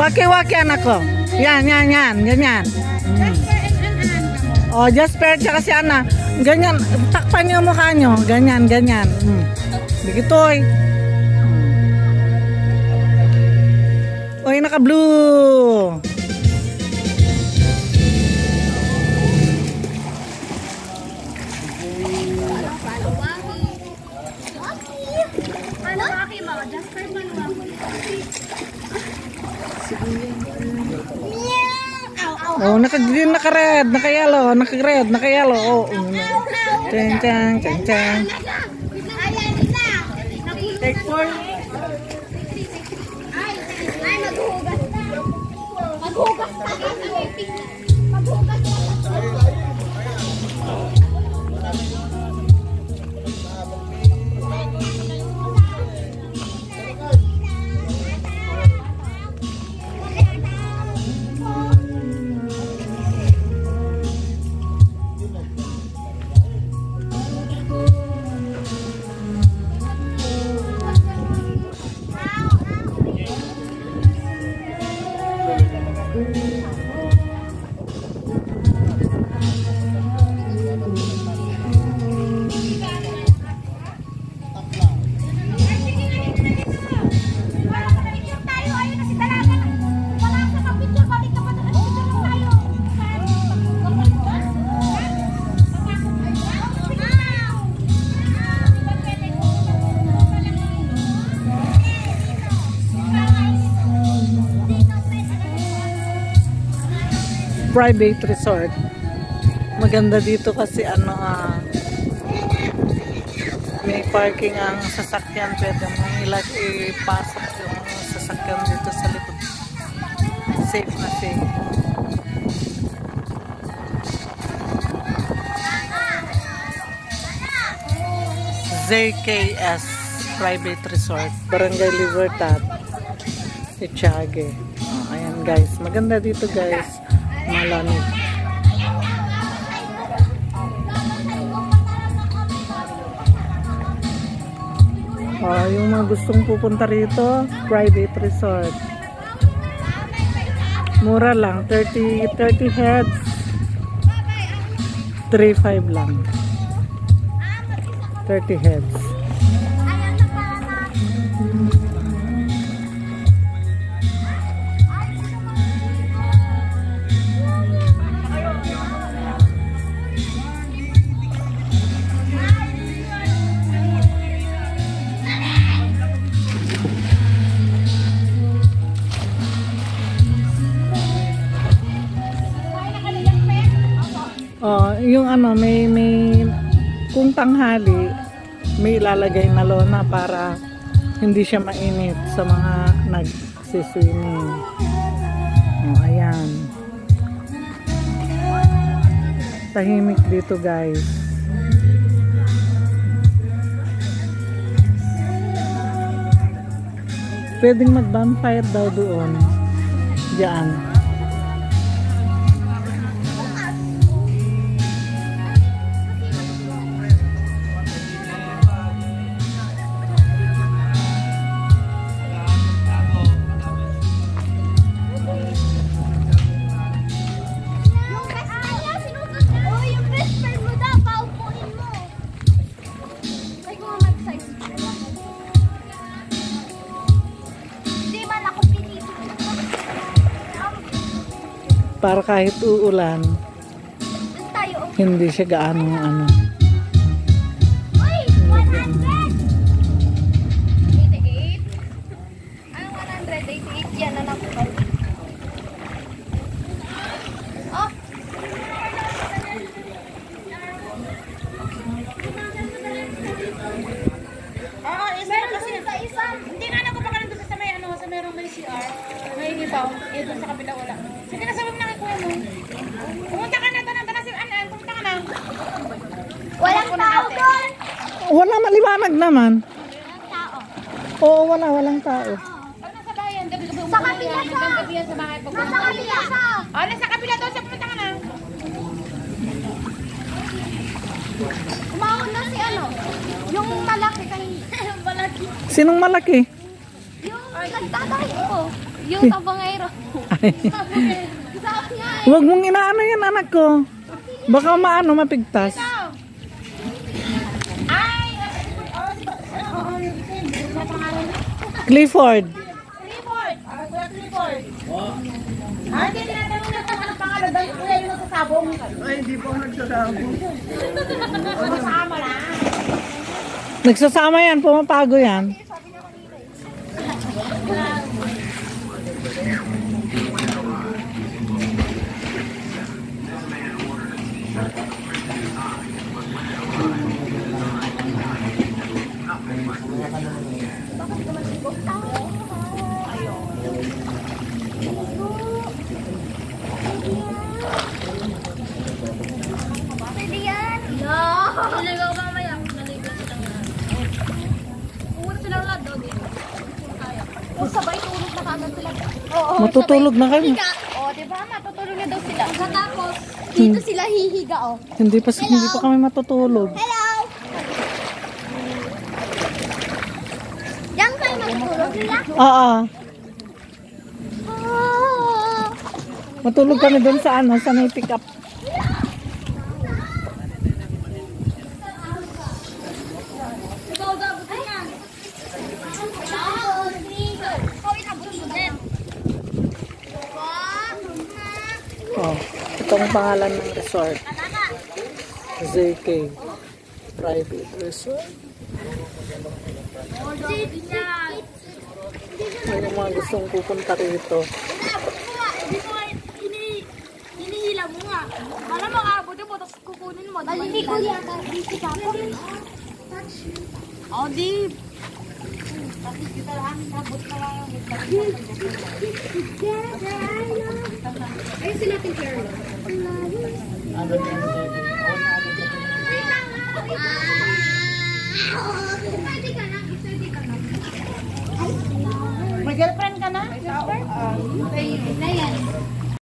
Waki-waki anak ko. Yan. Ganyan. Oh, Jasper tsaka si Ana. Ganyan. Takpan niyo mukha niyo. Ganyan. Begitu. Oy, naka-blue. Oh, naka-green, naka-red, naka-yellow, naka-red, naka-yellow. Oh. Cang. Take 4. Ay, maghugas. Maghugas. Private resort. Maganda dito kasi may parking ang sasakyan, pwede mo ipasok yung sasakyan dito sa likod. Safe na safe. ZKS Private Resort, Barangay Libertad, Itiague. Ayan guys, maganda dito guys. Malamig. Yung mga gustong pupunta rito, private resort. Mura lang, 30 heads. 3.5 lang. 30 heads. Yung may kung tanghali may ilalagay na lona para hindi siya mainit sa mga nagsiswimming. Ayan. Tahimik dito guys. Pwedeng mag-bonfire daw doon. Diyan. Para kahit uulan, hindi siya gaano Uy, 100! 88? Anong 188? Yan na lang po. Oh! Oo, isa kasi isa. Hindi nga nagpapakalan doon sa may sa merong may CR. May ibaw. Doon sa kabila wala. Sige na sabag na kay kuya mo. Pumunta ka na, tanang si Anan. Pumunta ka na. Walang tao doon. Wala, maliwanag naman. Walang tao. Oo, walang tao. Ano sa bayan? Gabi-gabi sa kabila sa. Gabi sa bahay. Nasa kabila sa. Nasa kabila doon. Pumunta ka na. Umahon na si yung malaki kanina. Malaki. Sinong malaki? Yung nagtatay ko. Yung tabangero. Huwag mong inaano yan, anak ko. Baka mapigtas. Clifford. Clifford. Hindi tinatanong na kung anong pangalan dahil kuya yung nagsasabong. Ay, hindi po ako nagsasabong. Masama lang. Nagsasama yan, pumapago yan. Pwede yan. No. Naligaw ba mamaya? Naligaw silang lahat. Uwan silang lahat daw dito. O sabay tulog na kagad sila. Oo. Matutulog na kayo. O, diba? Matutulog na daw sila. Katapos, dito sila hihiga, o. Hindi pa kami matutulog. Hello! Diyan kayo matutulog nila? Oo. Matulog kami doon sa sa may pick up. Ikaw gabutin yan. Ikaw inabutin mo din. Oh, itong pangalan ng resort. ZK Private Resort. May mga gustong pupunta rito. Hinihila mo nga. Para makabutin mo, tapos kukunin mo. Hindi ko yata. Hindi si Papa. Oh, di. Tapos kita lang, sabot ka lang. Ayun sila teacher. May girlfriend ka na? Na yan.